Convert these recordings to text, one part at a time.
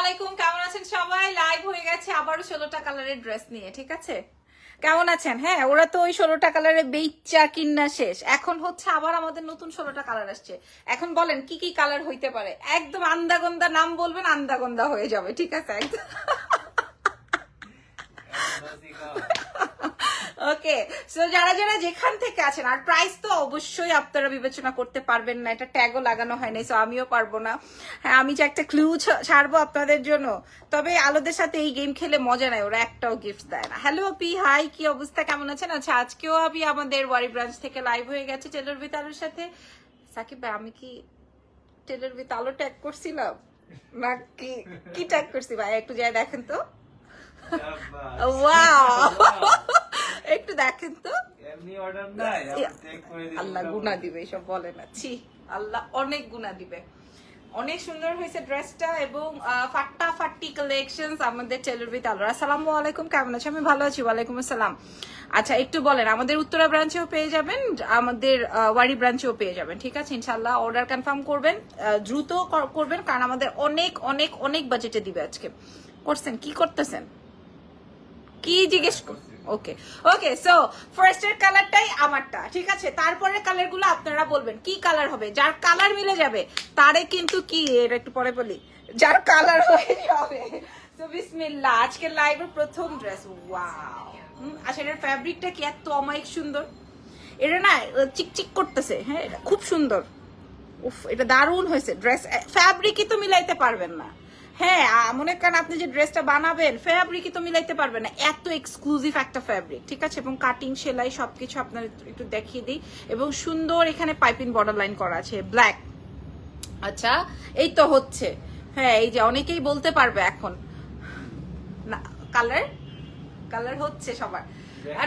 আলাইকুম, কেমন আছেন সবাই? লাইভ হয়ে গেছে আবারও 16টা কালারের ড্রেস নিয়ে, ঠিক আছে? কেমন আছেন? হ্যাঁ, ওরা তো ওই 16টা কালারের বেচা কিন্না শেষ, এখন হচ্ছে আবার আমাদের নতুন 16টা কালার আসছে। এখন বলেন কি কি কালার হইতে পারে? একদম আন্দাগন্দা নাম বলবেন, আন্দাগন্দা হয়ে যাবে, ঠিক আছে? একদম ওকে, সো যারা যারা যেখান থেকে আছেন, আর প্রাইস তো অবশ্যই আপনারা বিবেচনা করতে পারবেন না, এটা ট্যাগও লাগানো হয় নাই, সো আমিও পারবো না। হ্যাঁ, আমি যে একটা ক্লু ছাড়বো আপনাদের জন্য, তবে আলোদের সাথে এই গেম খেলে মজা নাই, ওরা একটাও গিফট দেয় না। হ্যালো আপি, হাই, কি অবস্থা, কেমন আছেন? আচ্ছা, আজকেও আমি আমাদের ওয়ারি ব্রাঞ্চ থেকে লাইভ হয়ে গেছে টেলর উইথ আলোর সাথে। সাকিব ভাই, আমি কি টেলর উইথ আলো ট্যাগ করছিলাম না কি কি ট্যাগ করছি ভাই? একটু যাই দেখেন তো। ওয়াও, একটু দেখেন তো। আল্লাহ গুনাহ দিবে, এসব বলে না, ছি, আল্লাহ অনেক গুনাহ দিবে। অনেক সুন্দর হয়েছে ড্রেসটা এবং ফাটাফাটি কালেকশনস আমাদের টেলর উইথ আলো। আসসালামু আলাইকুম, কেমন আছেন? আমি ভালো আছি, ওয়ালাইকুম আসসালাম। আচ্ছা, একটু বলেন, আমাদের উত্তরা ব্রাঞ্চেও পেয়ে যাবেন, আমাদের ওয়ারি ব্রাঞ্চেও পেয়ে যাবেন, ঠিক আছে? ইনশাল্লাহ অর্ডার কনফার্ম করবেন, দ্রুত করবেন, কারণ আমাদের অনেক অনেক অনেক বাজেটে দিবে আজকে। করছেন কি করতেছেন? কি জিজ্ঞেস কর? ওকে ওকে, সো ফার্স্টের কালারটাই আমারটা, ঠিক আছে? তারপরে কালার গুলো আপনারা বলবেন কি কালার হবে, যার কালার মিলে যাবে তারে কিন্তু কি, এর একটু পরে বলি, যার কালার হয়ে যাবে। তো বিসমিল্লাহ, আজকের লাইভের প্রথম ড্রেস। ওয়াও, আচ্ছা, এটার ফ্যাব্রিকটা কি এত অমায়িক সুন্দর! এটা না চিকচিক করতেছে, হ্যাঁ, এটা খুব সুন্দর। উফ, এটা দারুণ হয়েছে ড্রেস, ফ্যাব্রিকই তো মিলাইতে পারবেন না। হ্যাঁ, মনে করেন আপনি যে ড্রেসটা বানাবেন, ফ্যাব্রিকই তো মিলাইতে পারবেন না, এত এক্সক্লুসিভ একটা ফ্যাব্রিক, ঠিক আছে? এবং কাটিং সেলাই সবকিছু আপনার একটু দেখিয়ে দিই। এবং সুন্দর এখানে পাইপিং বর্ডার লাইন করা আছে ব্ল্যাক। আচ্ছা, এই তো হচ্ছে, হ্যাঁ, এই যে অনেকেই বলতে পারবে এখন না, কালার কালার হচ্ছে সবার।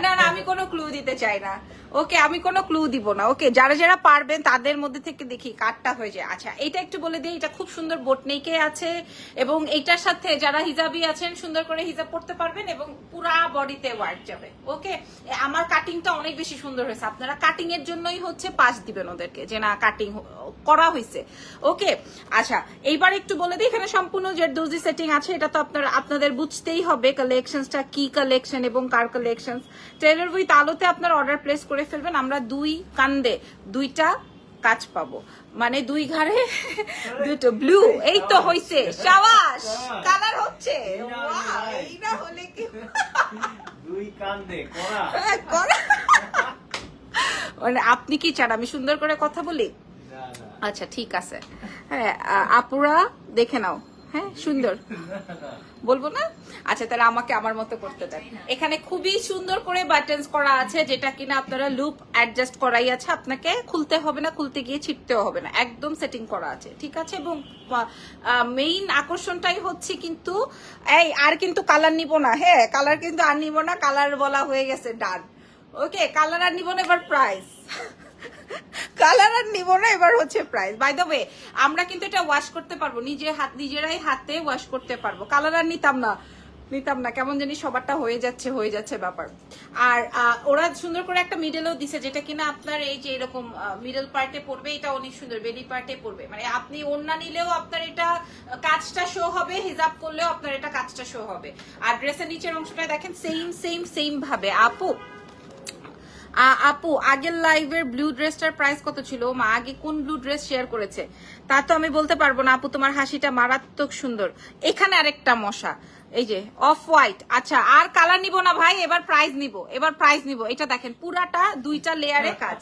না না, আমি কোনো ক্লু দিতে চাই না। ওকে, আমি কোনো ক্লু দিব না। ওকে, যারা যারা পারবেন তাদের মধ্যে থেকে দেখি কাটটা হয়ে যায়। আচ্ছা, এটা একটু বলে দিই, এটা খুব সুন্দর বোটনেকে আছে এবং এইটার সাথে যারা হিজাবি আছেন সুন্দর করে হিজাব পড়তে পারবেন এবং পুরা বডিতে ওয়ার্ক যাবে। ওকে, আমার কাটিংটা অনেক বেশি সুন্দর হয়েছে, আপনারা কাটিং এর জন্যই হচ্ছে পাস দিবেন ওদেরকে, যে না কাটিং করা হয়েছে। ওকে, আচ্ছা, এইবার একটু বলে দিই, এখানে সম্পূর্ণ জেরদৌজি সেটিং আছে, এটা তো আপনাদের বুঝতেই হবে কালেকশনসটা কি কালেকশন এবং কার কালেকশন। টেলর উইথ আলোতে আপনার অর্ডার প্লেস করে ফেলবেন, আমরা দুই কান্দে দুইটা কাজ পাবো, মানে দুই ঘাড়ে দুটো ব্লু। এই তো হইছে, শাবাশ, কালার হচ্ছে। এই না হলে কি দুই কান্দে করা, মানে আপনি কি চান আমি সুন্দর করে কথা বলি? আচ্ছা, ঠিক আছে, হ্যাঁ, আপুরা দেখে নাও, হ্যাঁ, সুন্দর বলবো না? আচ্ছা, তাহলে আমাকে আমার মতো করতে দেন। এখানে খুবই সুন্দর করে বাটনস করা আছে, যেটা কিনা আপনারা লুপ অ্যাডজাস্ট করাই আছে, আপনাকে খুলতে হবে না, খুলতে গিয়ে ছিটতেও হবে না, একদম সেটিং করা আছে, ঠিক আছে? এবং মেইন আকর্ষণটাই হচ্ছে কিন্তু এই, আর কিন্তু কালার নিব না, হ্যাঁ, কালার কিন্তু আর নিব না, কালার বলা হয়ে গেছে, ডান। ওকে, কালার আর নিব না, এবার প্রাইস কালার আর নিব না, এবার হচ্ছে প্রাইস। বাই দ্য ওয়ে, আমরা কিন্তু এটা ওয়াশ করতে পারবো, নিজেরাই হাতে ওয়াশ করতে পারবো। কালার আর নিতাম না, কেমন জানি সবারটা হয়ে যাচ্ছে ব্যাপার। আর ওরা সুন্দর করে একটা মিডলও দিছে, যেটা কিনা আপনার এই যে এরকম মিডল পার্টে পড়বে, এটা অনেক সুন্দর, বেলি পার্টে পড়বে, মানে আপনি ওড়না নিলেও আপনার এটা কাজটা শো হবে, হিজাব করলেও আপনার এটা কাজটা শো হবে। আর ড্রেসের নিচের অংশটা দেখেন সেম ভাবে। আপু, আগের লাইভের ব্লু ড্রেসটার প্রাইস কত ছিল? মা, আগে কোন ব্লু ড্রেস শেয়ার করেছে তা তো আমি বলতে পারবো না। আপু, তোমার হাসিটা মারাত্মক সুন্দর। এখানে আরেকটা মশা, এই যে অফ হোয়াইট। আচ্ছা, আর কালার নিব না ভাই, এবার প্রাইস নিব। এটা দেখেন, পুরাটা দুইটা লেয়ারে কাজ,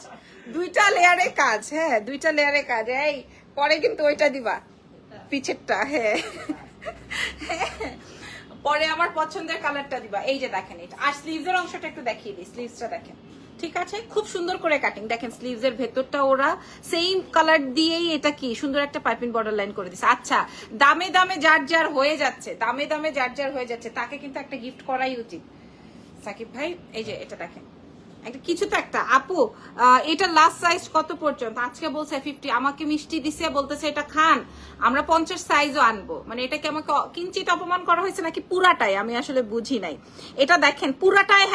হ্যাঁ, দুইটা লেয়ারে কাজ। এই পরে কিন্তু ওইটা দিবা, পিছেরটা, হ্যাঁ, পরে আমার পছন্দের কালারটা দিবা। এই যে দেখেন এটা, আর স্লিভসের অংশটা একটু দেখিয়ে দিই, স্লিভসটা দেখেন, ঠিক আছে? খুব সুন্দর করে কাটিং, দেখেন স্লিভসের ভেতরটা ওরা সেম কালার দিয়েই এটা কি সুন্দর একটা পাইপিং বর্ডার লাইন করে দিছে। আচ্ছা, দামে যার হয়ে যাচ্ছে তাকে কিন্তু একটা গিফট করাই উচিত, সাকিব ভাই। এই যে এটা দেখেন, একটা কিছু তো একটা। আপু, এটা লাস্ট সাইজ কত পর্যন্ত? আজকে বলছে 50, আমাকে মিষ্টি দিছে, বলতেছে এটা খান, আমরা 50 সাইজও আনবো। মানে এটা কি আমাকে কিঞ্চিত অপমান করা হয়েছে নাকি পুরাটাই? আমি আসলে বুঝি নাই। এটা দেখেন, পুরাটাই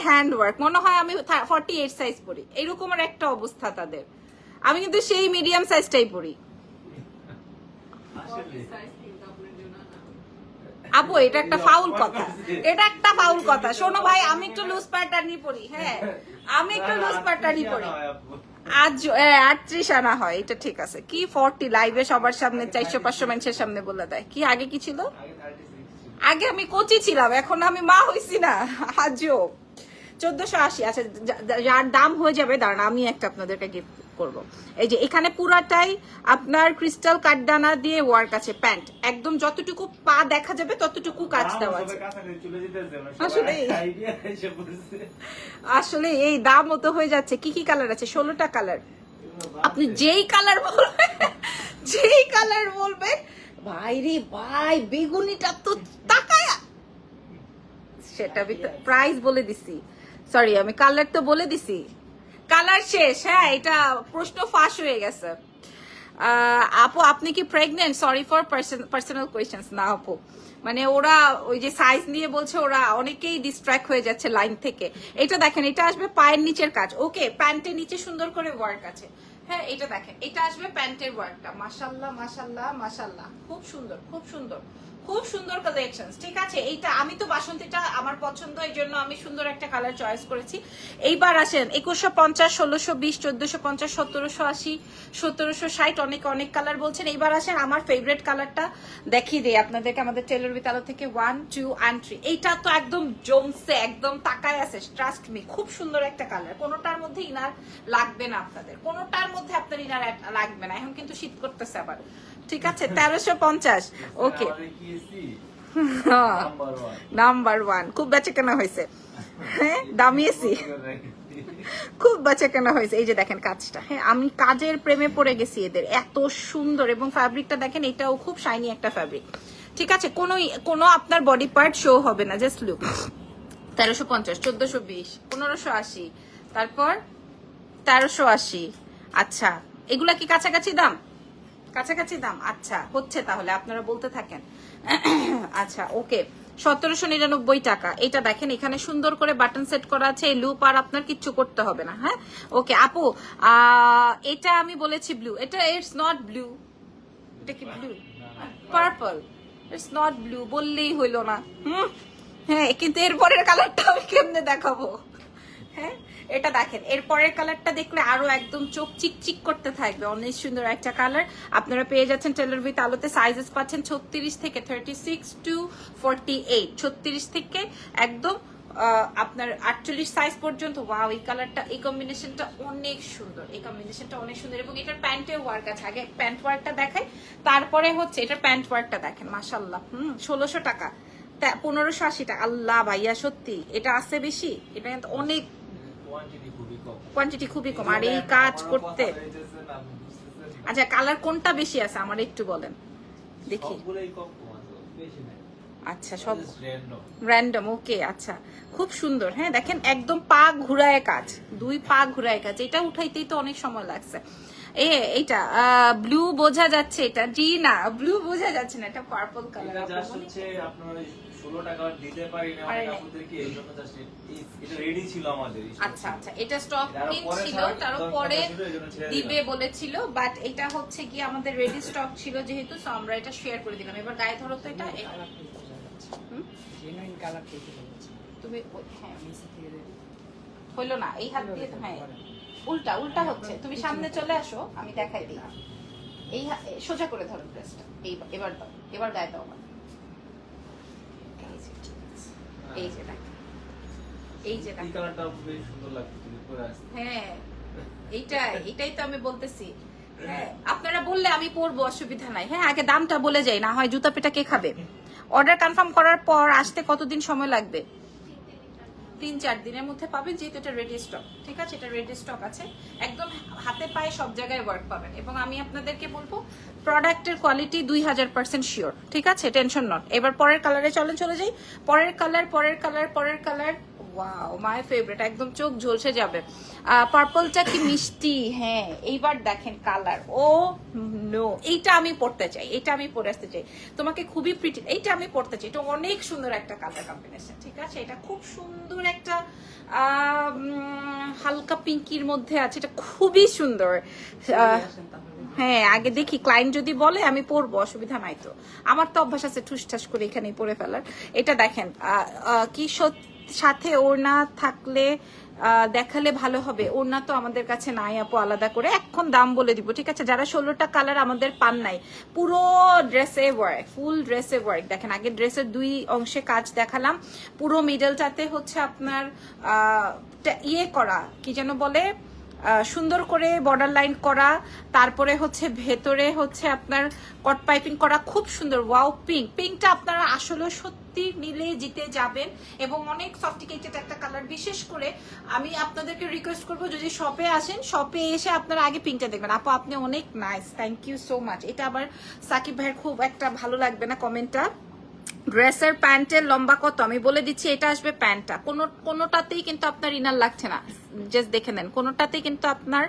হ্যান্ডওয়ার্ক, মনে হয় আমি 48 সাইজ পরি, এইরকমের একটা অবস্থা তাদের। আমি কিন্তু সেই মিডিয়াম সাইজটাই পরি। আসলে আপু এটা একটা ফাউল কথা, এটা একটা ফাউল কথা। শোনো ভাই, আমি একটু লুজ প্যাটার্নই পরি, হ্যাঁ আমি একটু লুজ প্যাটার্নই পরি। আজ 38 আনা হয়, এটা ঠিক আছে। কি 40 লাইভে সবার সামনে 400-500 মানুষের সামনে বলে দেয়। কি আগে কি ছিল? আগে আমি কোচি ছিলাম, এখন আমি মা হইছি না আজও। 1480। আচ্ছা, যার দাম হয়ে যাবে দাঁড়ান আমি একটা আপনাদেরকে গিফট করব। এই যে এখানে পুরাটাই আপনার ক্রিস্টাল কাঠদানা দিয়ে ওয়ার্ক আছে। প্যান্ট একদম যতটুকু পা দেখা যাবে ততটুকু কাজ দেওয়া আছে। আসলে এই দাম মতো হয়ে যাচ্ছে। কি কি কালার আছে? 16টা কালার। আপনি যেই কালার বলবেন, যেই কালার বলবেন, ভাই রে ভাই বেগুনিটা তো তাকায়া, সেটা প্রাইস বলে দিছি। সরি, আমি কালার তো বলে দিছি, কালার শেষ। হ্যাঁ, এটা প্রশ্ন ফাঁস হয়ে গেছে। আপু আপনি কি pregnant? Sorry for personal questions. না আপু, মানে ওরা ওই যে সাইজ নিয়ে বলছে, ওরা অনেকেই ডিস্ট্র্যাক্ট হয়ে যাচ্ছে লাইন থেকে। এটা দেখেন, এটা আসবে পায়ের নিচের কাজ। ওকে, প্যান্টের নিচে সুন্দর করে ওয়ার্ক আছে। হ্যাঁ, এটা দেখেন, এটা আসবে প্যান্টের ওয়ার্কটা। মাশাল্লাহ মাশাল্লাহ মাশাল্লাহ, খুব সুন্দর খুব সুন্দর খুব সুন্দর কালেকশন। ঠিক আছে, এইটা আমি তো বাসন্তীটা আমার পছন্দ, এই জন্য আমি সুন্দর একটা কালার চয়েস করেছি। এইবার আসেন 2150, 1620, 1450, 1780, 1760, অনেক অনেক কালার বলছেন। এইবার আসেন আমার ফেভারিট কালারটা দেখিয়ে দিই আপনাদেরকে, আমাদের টেলর উইথ আলো থেকে 1, 2 and 3। এইটা তো একদম জমছে, একদম তাকায় আছে, ট্রাস্ট মি। খুব সুন্দর একটা কালার, কোনোটার মধ্যে ইনার লাগবে না আপনাদের, কোনোটার মধ্যে আপনার ইনার লাগবে না। এখন কিন্তু শীত করতেছে আবার। ঠিক আছে, 1350। ওকে, নাম্বার 1। খুব বেচা কেনা হয়েছে, হ্যাঁ দামিয়েছি, খুব বেচা কেনা হয়েছে। এই যে দেখেন কাজটা, হ্যাঁ আমি কাজের প্রেমে পড়ে গেছি এদের, এত সুন্দর। এবং ফ্যাব্রিকটা দেখেন, এটাও খুব শাইনি একটা ফ্যাব্রিক। ঠিক আছে, কোনো আপনার বডি পার্ট শো হবে না, জাস্ট লুক। 1350, 1420, 1580, তারপর 1380। আচ্ছা, এগুলা কি কাছাকাছি দাম? কাছাকাছি দাম। আচ্ছা, হচ্ছে তাহলে আপনারা বলতে থাকেন। আচ্ছা ওকে, 1799 টাকা। এটা দেখেন, এখানে সুন্দর করে বাটন সেট করা আছে, এই লুপ আর আপনার কিচ্ছু করতে হবে না। হ্যাঁ ওকে আপু, এটা আমি বলেছি ব্লু, এটা ইটস নট ব্লু। এটা কি blue? Purple. It's not blue বললেই হইলো না। হ্যাঁ, কিন্তু এরপরের কালারটা আমি কেমনে দেখাবো? হ্যাঁ, এটা দেখেন, এরপরের কালারটা দেখলে আরো একদম চোখ চিকচিক করতে থাকবে। অনেক সুন্দর একটা কালার। আপনারা পেয়ে যাচ্ছেন টেলর উইথ আলোতে। সাইজেস পাচ্ছেন 36 থেকে 36 টু 48, 36 থেকে একদম আপনার 48 সাইজ পর্যন্ত। ওয়াও, এই কালারটা, এই কম্বিনেশনটা অনেক সুন্দর, এই কম্বিনেশনটা অনেক সুন্দর। এবং এটার প্যান্টের ওয়ার্ক আছে। আগে প্যান্ট ওয়ার্কটা দেখাই, তারপরে হচ্ছে এটার প্যান্ট ওয়ার্কটা দেখেন। মাশাল্লাহ, 1600 টাকা, 1580 টাকা। আল্লাহ ভাইয়া, সত্যি এটা আছে বেশি, এটা কিন্তু অনেক কোয়ান্টিটি খুবই কম। আর এই কাজ করতে, আচ্ছা কালার কোনটা বেশি আছে আমার একটু বলেন দেখি। আচ্ছা, সব র্যান্ডম। ওকে, আচ্ছা খুব সুন্দর। হ্যাঁ দেখেন, একদম পা ঘুরায় কাজ, 2 পা ঘুরায় কাজ। এটা উঠাইতেই তো অনেক সময় লাগছে। এইটা ব্লু বোঝা যাচ্ছে, এটা জি না ব্লু বোঝা যাচ্ছে না, এটা পার্পল কালার। এটা জাস্ট হচ্ছে আপনারা 16 টাকা দিতে পারি না অনেক আপুদেরকে, এইজন্য জাস্ট এটা রেডি ছিল আমাদের। আচ্ছা আচ্ছা, এটা স্টক ইন ছিল, তারপরে দিবে বলেছিল, বাট এটা হচ্ছে কি আমাদের রেডি স্টক ছিল যেহেতু, সো আমরা এটা শেয়ার করে দিলাম। এবার গায়ে ধরো তো, এটা জেনুইন কালার থেকে তুমি, হ্যাঁ হইলো না এই হাত দিয়ে, হ্যাঁ উল্টা উল্টা হচ্ছে। তুমি সামনে চলে আসো, আমি দেখাই দিই। এই সোজা করে ধরো ড্রেসটা, এবার দাও, এবার গায়ে দাও। এই যে দেখ, এই যে এই কালারটা বেশ সুন্দর লাগছে তুমি পরে আসছে। হ্যাঁ, এইটাই তো আমি বলতেছি। হ্যাঁ, আপনারা বললে আমি পরবো, অসুবিধা নাই। হ্যাঁ, আগে দামটা বলে যাই, না হয় জুতা পেটা কে খাবে। অর্ডার কনফার্ম করার পর আসতে কতদিন সময় লাগবে? 3-4 দিনের মধ্যে পাবেন, যেহেতু এটা রেডি স্টক। ঠিক আছে, এটা রেডি স্টক আছে, একদম হাতে পায়ে সব জায়গায় ওয়ার্ক পাবেন। এবং আমি আপনাদেরকে বলবো, প্রোডাক্টের কোয়ালিটি 2000% শিওর। ঠিক আছে, টেনশন নট। এবার পরের কালারে চলে যাই। পরের কালার ওয়াও, মাই ফেভারিট, একদম চোখ ঝলসে যাবে। পার্পলটা কি মিষ্টি। হ্যাঁ, এইবার দেখেন কালার, ও নো, এইটা আমি পড়তে চাই, এটা আমি পরে আসতে চাই। তোমাকে খুবই প্রিটি, এইটা আমি পড়তে চাই, এটা অনেক সুন্দর একটা কালার কম্বিনেশন। ঠিক আছে, এটা খুব সুন্দর একটা হালকা পিঙ্কির মধ্যে আছে, এটা খুবই সুন্দর। হ্যাঁ আগে দেখি ক্লায়েন্ট যদি বলে আমি পরবো, অসুবিধা নাই তো। আমার তো অভ্যাস আছে ঠুসঠাস করে এখানেই পরে ফেলার। এটা দেখেন কি সাথে ওড়না থাকলে দেখালে ভালো হবে। ওড়না তো আমাদের কাছে নাই আপু আলাদা করে, এখন দাম বলে দিব ঠিক আছে। যারা 16টা কালার আমাদের পান নাই, পুরো ড্রেসে ওয়ার্ক, ফুল ড্রেসে ওয়ার্ক। দেখেন আগে ড্রেসের 2 অংশে কাজ দেখালাম, পুরো মিডলটাতে হচ্ছে আপনার ইয়ে করা, কি যেন বলে, সুন্দর করে বর্ডার লাইন করা, তারপরে হচ্ছে ভেতরে হচ্ছে আপনার কট পাইপিং করা, খুব সুন্দর। ওয়াও পিঙ্ক, পিঙ্কটা আপনারা আসলে সত্যি নিলে জিতে যাবেন এবং অনেক সফটিকেটেড একটা কালার। বিশেষ করে আমি আপনাদেরকে রিকোয়েস্ট করবো যদি শপে আসেন, শপে এসে আপনারা আগে পিঙ্কটা দেখবেন। আপু আপনি অনেক nice, thank you so much. এটা আবার সাকিব ভাইয়ের খুব একটা ভালো লাগবে না কমেন্টটা। ড্রেসের প্যান্টের লম্বা কত আমি বলে দিচ্ছি, এটা আসবে প্যান্টটা, কোনোটাতেই কিন্তু আপনার ইনার লাগছে না, জাস্ট দেখে নেন, কোনোটাতেই কিন্তু আপনার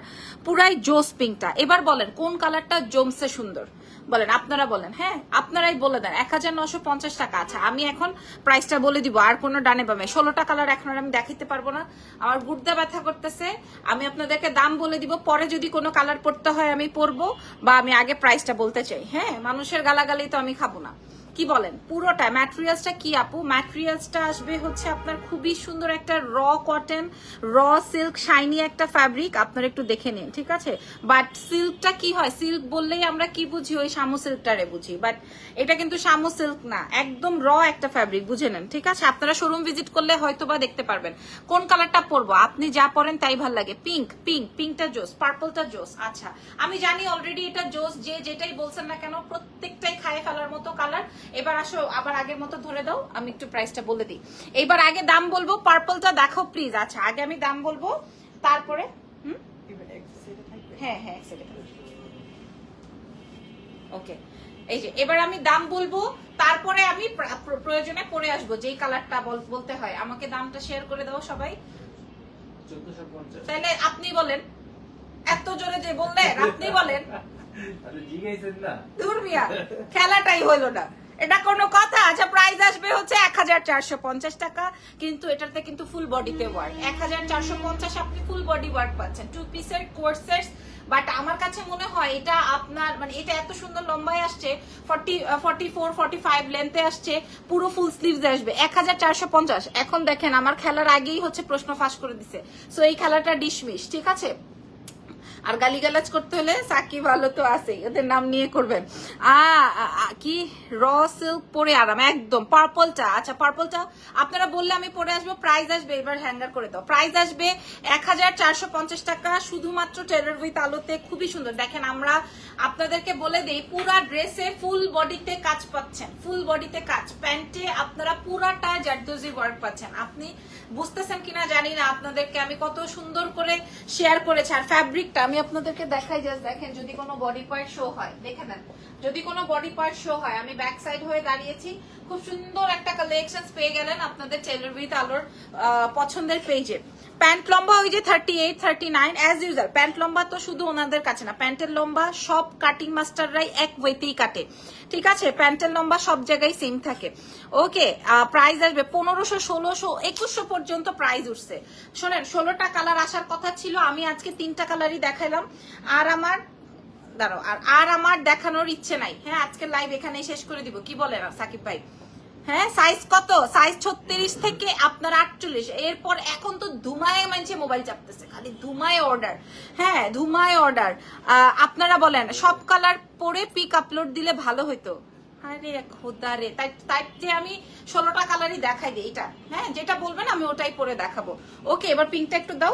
পুরাই জোস পিঙ্কটা। এবার বলেন কোন কালারটা জমছে সুন্দর, বলেন আপনারা বলেন, হ্যাঁ আপনারাই বলে দেন। 1950 টাকা। আচ্ছা আমি এখন প্রাইসটা বলে দিব, আর কোনো ডানে বামে 16টা কালার এখন আর আমি দেখাইতে পারবো না, আমার গুর্দা ব্যথা করতেছে। আমি আপনাদেরকে দাম বলে দিব, পরে যদি কোনো কালার পড়তে হয় আমি পরবো, বা আমি আগে প্রাইসটা বলতে চাই। হ্যাঁ মানুষের গালাগালি তো আমি খাবো না। কি বলেন পুরোটা ম্যাটেরিয়ালসটা কি আপু? ম্যাটেরিয়ালসটা আসবে হচ্ছে আপনার খুবই সুন্দর একটা র কটন, র সিল্ক, শাইনি একটা ফ্যাব্রিক, আপনারা একটু দেখে নিন ঠিক আছে। বাট সিল্কটা কি হয়, সিল্ক বললেই আমরা কি বুঝি, ওই শামু সিল্কটারে বুঝি, বাট এটা কিন্তু শামু সিল্ক না, একদম র একটা ফ্যাব্রিক, বুঝে নেন ঠিক আছে। আপনারা শোরুম ভিজিট করলে হয়তো বা দেখতে পারবেন কোন কালারটা পরবো। আপনি যা পরেন তাই ভাল লাগে। পিঙ্ক, পিঙ্কটা জোস, পার্পলটা জোস। আচ্ছা আমি জানি অলরেডি এটা জোস, যে যেটাই বলছেন না কেন প্রত্যেকটাই খায় ফেলার মতো কালার। এবার আসো আবার আগের মতো ধরে দাও, আমি একটু প্রাইসটা বলে দিই। এবার আগে দাম বলবো, পার্পলটা দেখো প্লিজ। আচ্ছা আগে আমি দাম বলবো, তারপরে হ্যাঁ হ্যাঁ ওকে। এই যে এবার আমি দাম বলবো, তারপরে আমি প্রয়োজনে পরে আসবো যেই কালারটা বলতে হয়। আমাকে দামটা শেয়ার করে দাও সবাই। 1450। তাহলে আপনি বলেন, এত জোরে যে বললেন আপনি বলেন। আরে জিজ্ঞাসা না, দূর মিয়া, খেলাটাই হলো না, এটা কোনো কথা? আচ্ছা প্রাইস আসবে হচ্ছে 1450 টাকা, কিন্তু এটাতে কিন্তু ফুল বডিতে ওয়ার্ক। 1450 আপনি ফুল বডি ওয়ার্ক পাচ্ছেন, 2 পিসের কোর্সেস। বাট আমার কাছে মনে হয় এটা আপনার মানে এটা এত সুন্দর লম্বায় আসছে, 44 45 লেন্থে আসছে, পুরো ফুল স্লিভস আসবে 1450। এখন দেখেন আমার খেলার আগেই হচ্ছে প্রশ্ন ফাঁস করে দিছে, সো এই খেলাটা ডিসমিস ঠিক আছে। আর গালিগালাজ করতে হলে সাকিব ভালো তো আছেই, ওদের নাম নিয়ে করবেন। কি র সিল্ক পরে আরাম একদম। পার্পলটা, আচ্ছা পার্পলটা আপনারা বললে আমি পরে আসবো। প্রাইস আসবে, এবার হ্যাঙ্গার করে দাও, প্রাইস আসবে 1450 টাকা, শুধুমাত্র টেলর উইথ আলোতে। খুবই সুন্দর। দেখেন আমরা আপনাদেরকে বলে দেই, পুরা ড্রেসে ফুল বডিতে কাজ পাচ্ছেন, ফুল বডিতে কাজ, প্যান্টে আপনারা পুরাটা জারদোজি ওয়ার্ক পাচ্ছেন। আপনি বুঝতেছেন কিনা জানি না, আপনাদেরকে আমি কত সুন্দর করে শেয়ার করেছি। আর ফ্যাব্রিকটা আমি আপনাদেরকে দেখাই, জাস্ট দেখেন, যদি কোনো বডি পার্ট শো হয় দেখে নেন, যদি কোনো বডি পার্ট শো হয়, আমি ব্যাক সাইড হয়ে দাঁড়িয়েছি। খুব সুন্দর একটা কালেকশন পেয়ে গেলেন আপনাদের টেলর উইথ আলোর পছন্দের পেজে। প্যান্ট লম্বা ওই যে 38 39 অ্যাজ ইউজাল। প্যান্ট লম্বা তো শুধু ওনাদের কাছে না, প্যান্টের লম্বা সব কাটিং মাস্টাররাই এক ওয়েতেই কাটে ঠিক আছে। প্যান্টের লম্বা সব জায়গায় সেম থাকে। ওকে প্রাইস আসবে 1500 1600 2100 পর্যন্ত প্রাইস উঠছে। শোনেন 16টা কালার আসার কথা ছিল, আমি আজকে 3টা কালারই দেখাইলাম। আর আমার দাঁড়াও, আর আমার দেখানোর ইচ্ছে নাই। হ্যাঁ আজকে লাইভ এখানেই শেষ করে দিব, কি বলেন সাকিব ভাই? হ্যাঁ সাইজ কত? সাইজ 36 থেকে আপনার 48। এরপর এখন তো ধুমায় মানছে মোবাইল চাপতেছে, খালি ধুমায় অর্ডার। হ্যাঁ ধুমায় অর্ডার। আপনারা বলেন সব কালার পরে পিক আপলোড দিলে ভালো হইতো। আরে খোদা রে, তাই যে আমি 16টা কালারই দেখাই দিই। এটা হ্যাঁ যেটা বলবেন আমি ওটাই পরে দেখাবো। ওকে এবার পিঙ্কটা একটু দাও,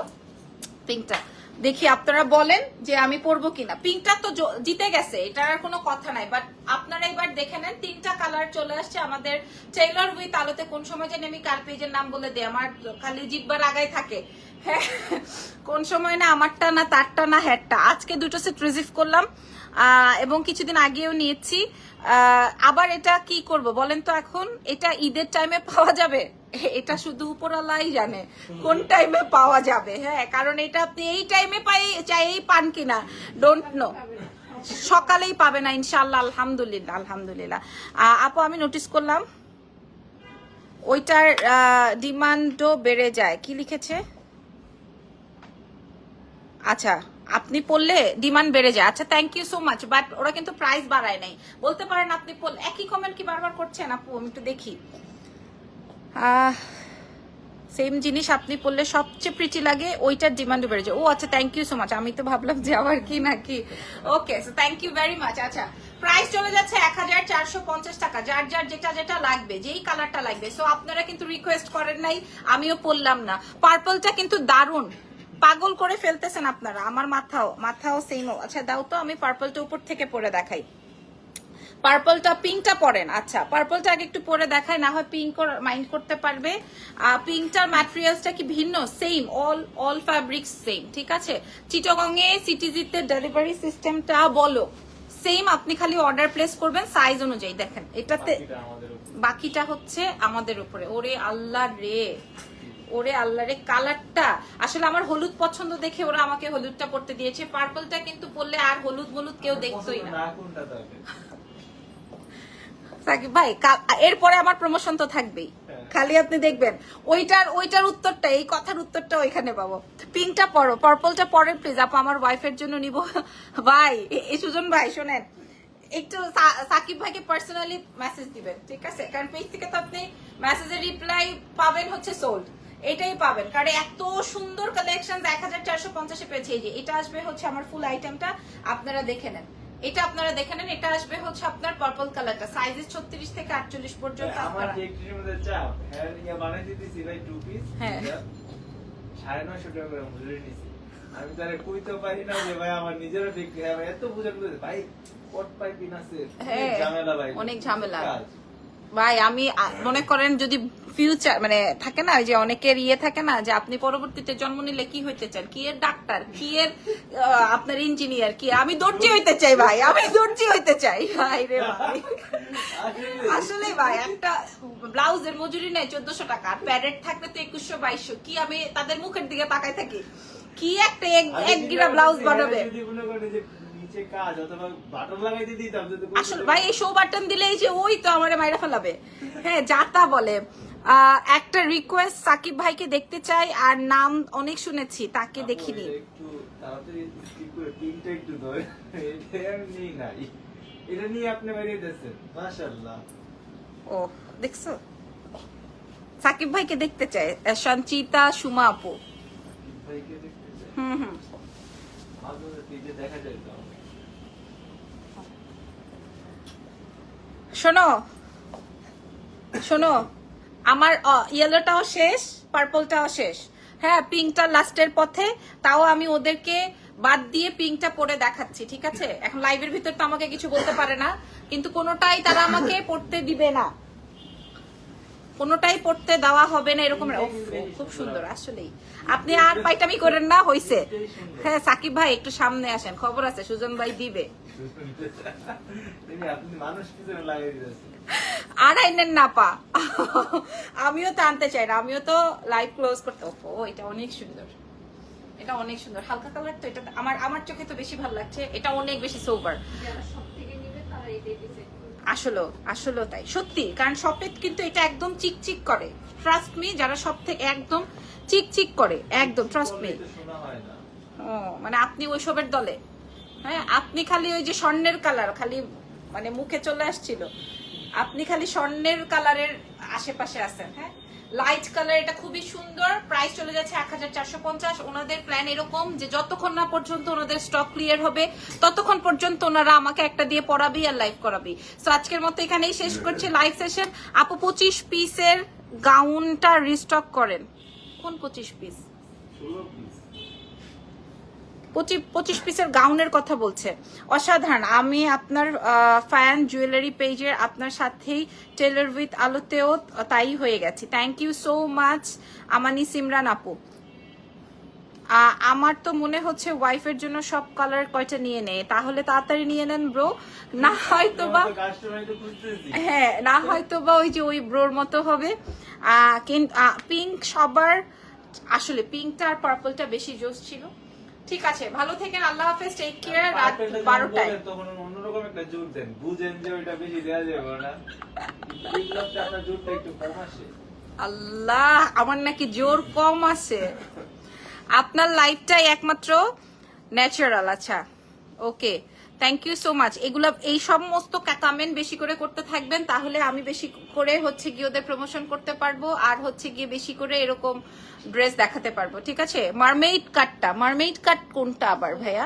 পিঙ্কটা দেখি আপনারা বলেন যে আমি পরবো কিনা। পিঙ্কটা তো জিতে গেছে, এটার আর কোনো কথা নাই। বাট আপনারা এবার দেখে নেন, 3টা কালার চলে আসছে আমাদের টেইলর উইথ আলোতে। কোন সময় জানি আমি কার পেজের নাম বলে দিই, আমার খালি জিব্বার আগায় থাকে। হ্যাঁ কোন সময় না আমারটা না তারটা না হ্যাটটা। আজকে 2টো সেট রিসিভ করলাম এবং কিছুদিন আগেও নিয়েছি। আবার এটা কি করব বলেন তো? এখন এটা ঈদের টাইমে পাওয়া যাবে, এটা শুধু উপরওয়ালাই জানে কোন টাইমে পাওয়া যাবে। হ্যাঁ কারণ এটা আপনি এই টাইমে চাইই পান কিনা ডোন্ট নো, সকালেই পাবে না ইনশাল্লাহ। আলহামদুলিল্লাহ আলহামদুলিল্লাহ। আপু আমি নোটিস করলাম ওইটার ডিমান্ডও বেড়ে যায়। কি লিখেছে? আচ্ছা আপনি পড়লে ডিমান্ড বেড়ে যায়। আচ্ছা thank you so much, but ওরা কিন্তু প্রাইস বাড়ায় নাই। বলতে পারেন আপনি পড়লে একই কমেন্ট কি বারবার করছেন আপু? আমি একটু দেখি। সেম জিনিস আপনি পড়লে সবচেয়ে প্রিটি লাগে, ওইটার ডিমান্ড বেড়ে যায়। ও আচ্ছা থ্যাংক ইউ সো মাচ, আমি তো ভাবলাম যে আবার কি নাকি। Okay so thank you very much. আচ্ছা প্রাইস চলে যাচ্ছে 1450 টাকা, যার যার যেটা যেটা লাগবে, যেই কালারটা লাগবে। সো আপনারা কিন্তু রিকোয়েস্ট করেন নাই, আমিও পড়লাম না। পার্পলটা কিন্তু দারুণ, পাগল করে ফেলতেছেন আপনারা। আমার মাথাও সেম। আচ্ছা দাও তো, আমি পার্পলটা উপর থেকে পরে দেখাই। পার্পলটা পিঙ্কটা পরেন। আচ্ছা পার্পলটা আগে একটু পরে দেখায়, না হয় পিঙ্ক মাইন্ড করতে পারবে। পিঙ্কটার ম্যাটেরিয়ালসটা কি ভিন্ন? সেম, অল ফ্যাব্রিক্স সেম, ঠিক আছে। চিটাগং এ সিটিজিতে ডেলিভারি সিস্টেমটা বলো সেম, আপনি খালি অর্ডার প্লেস করবেন সাইজ অনুযায়ী। দেখেন এটাতে বাকিটা হচ্ছে আমাদের উপরে। ওরে আল্লাহ রে, ওরে আল্লাহ রে, কালারটা আসলে আমার হলুদ পছন্দ দেখে ওরা আমাকে হলুদটা পরতে দিয়েছে। পার্পলটা কিন্তু পরলে আর হলুদ হলুদ কেউ দেখতোই না। সাকিব ভাই এরপরে আমার প্রমোশন তো থাকবেই, খালি আপনি দেখবেন ওইটার উত্তরটা, এই কথার উত্তরটা ওইখানে পাবো। পিঙ্কটা পরো, পার্পলটা পরে প্লিজ আপু, আমার ওয়াইফের জন্য নিব। ভাই এই সুজন ভাই শোনেন, একটু সাকিব ভাইকে পার্সোনালি মেসেজ দিবেন, ঠিক আছে? কারণ পেজ থেকে তো আপনি মেসেজের রিপ্লাই পাবেন হচ্ছে সোল্ড, এটাই পাবেন। কারণ এত সুন্দর কালেকশন 1450 পেয়েছে। এই যে এটা আসবে হচ্ছে আমার ফুল আইটেমটা, আপনারা দেখে নেন। এটা আপনারা দেখে নেন, এটা আসবে হচ্ছে আপনার পার্পল কালারটা, সাইজেস 36 থেকে 48 পর্যন্ত। আমার টেকনিকের মধ্যে চাপ হ্যাঁ ইয়া বানাই দিতেছি ভাই 2 পিস। হ্যাঁ 950 টাকা করে মজুরি নিছি। আমি তারে কইতে পারি না যে ভাই আমার নিজেরও ঠিক এত বুঝার করে ভাই কট পাইপিং আছে, ঝামেলা ভাই, অনেক ঝামেলা ভাই। আমি মনে করেন যদি ফিউচার মানে থাকে না, ওই যে অনেকের ইয়ে থাকে না যে আপনি পরবর্তীতে জন্ম নিলে কি হইতে চান, কি এর ডাক্তার, কি এর আপনার ইঞ্জিনিয়ার, কি আমি দর্জি হইতে চাই ভাই, আমি দর্জি হইতে চাই ভাই রে ভাই। আসলে ভাই একটা ব্লাউজের মজুরি নেই 1400 টাকা, আর প্যারেড থাকলে তো 2100 2200। কি আমি তাদের মুখের দিকে তাকাই থাকি? কি একটা এক গিরা ব্লাউজ বানাবে। আসলে ভাই এই শো বাটন দিলে এই যে ওই তো আমার মাইরা ফেলাবে। হ্যাঁ যাতা বলে। একটা রিকোয়েস্ট, সাকিব ভাইকে দেখতে চাই, আর নাম অনেক শুনেছি, তাকে দেখিনি। ও দেখছো, সাকিব ভাইকে দেখতে চাই, সঞ্চিতা সুমা আপু। হুম শোনো শোনো, আমার ইয়েলোটাও শেষ, পার্পলটাও শেষ। হ্যাঁ পিঙ্কটা লাস্টের পথে, তাও আমি ওদেরকে বাদ দিয়ে পিঙ্কটা পরে দেখাচ্ছি, ঠিক আছে? এখন লাইভের ভিতর তো আমাকে কিছু বলতে পারে না, কিন্তু কোনোটাই তারা আমাকে পড়তে দিবে না, কোনোটাই পড়তে দেওয়া হবে না এরকম। খুব সুন্দর আসলেই। আপনি আর পাইটামি করেন না, হইছে। হ্যাঁ সাকিব ভাই একটু সামনে আসেন, খবর আছে সুজন ভাই দিবে। আর আইনেন না পা, আমিও তো আনতে চাই না, আমিও তো লাইভ ক্লোজ করতে। ও এটা অনেক সুন্দর, এটা অনেক সুন্দর, হালকা কালার তো। এটা আমার চোখে তো বেশি ভালো লাগছে, এটা অনেক বেশি সোবার। আসলে তাই সত্যি, কারণ শপে কিন্তু এটা একদম চিকচিক করে, ট্রাস্ট মি, যারা সব থেকে একদম চিকচিক করে, একদম ট্রাস্ট মি। ও মানে আপনি ওইসবের দলে? হ্যাঁ আপনি খালি ওই যে স্বর্ণের কালার খালি মানে মুখে চলে আসছিল, আপনি খালি স্বর্ণের কালারের আশেপাশে আছেন। হ্যাঁ লাইট কালার, এটা খুবই সুন্দর। প্রাইস চলে যাচ্ছে 1450। ওনাদের প্ল্যান এরকম যে যতক্ষণ না পর্যন্ত ওনাদের স্টক ক্লিয়ার হবে ততক্ষণ পর্যন্ত ওনারা আমাকে একটা দিয়ে পড়াবি আর লাইভ করাবি। তো আজকের মতো এখানেই শেষ করছি লাইভ সেশন। আপু 25 পিসের গাউনটা রিস্টক করেন। কোন 25 পিস? 25 পিসের গাউনের কথা বলছে। অসাধারণ। আমি আপনার ফ্যান জুয়েলারি পেজের আপনার সাথেই টেলর উইথ আলোতেও তাই হয়ে গেছি। থ্যাংক ইউ সো মাচ আমানি সিমরান আপু। আমার তো মনে হচ্ছে ওয়াইফের জন্য সব কালার কয়টা নিয়ে নেই, তাহলে তাড়াতাড়ি নিয়ে নেন ব্রো, না হয়তো বা হ্যাঁ না হয়তো বা ওই যে ওই ব্রোর মতো হবে। পিঙ্ক সবার, আসলে পিঙ্কটা আর পার্পলটা বেশি জোশ ছিল। ঠিক আছে ভালো থেকেন, আল্লাহ হাফেজ, টেক কেয়ার। রাত 12টায় তখন অন্যরকম একটা জোর দেন, বুঝেন যে ওইটা বেশি দেয়া যাবে না, এই লোকটা আপনার জোরটা একটু কম আসে। আল্লাহ আমার নাকি জোর কম আছে। আপনার লাইফটাই একমাত্র ন্যাচারাল, আচ্ছা ওকে, থ্যাংক ইউ সো মাচ। এগুলা এই সমস্ত কমেন্ট বেশি করে করতে থাকবেন, তাহলে আমি বেশি করে হচ্ছে গিয়ে ওদের প্রমোশন করতে পারবো, আর হচ্ছে গিয়ে বেশি করে এরকম ড্রেস দেখাতে পারবো, ঠিক আছে? মারমেইড কাট কোনটা আবার ভাইয়া?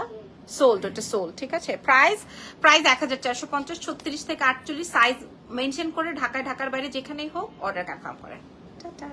সোল্ড, ওটা সোল্ড, ঠিক আছে। প্রাইস 1450, 36 থেকে 48 সাইজ মেনশন করে ঢাকার বাইরে যেখানেই হোক অর্ডার কনফার্ম করেন। টাটা।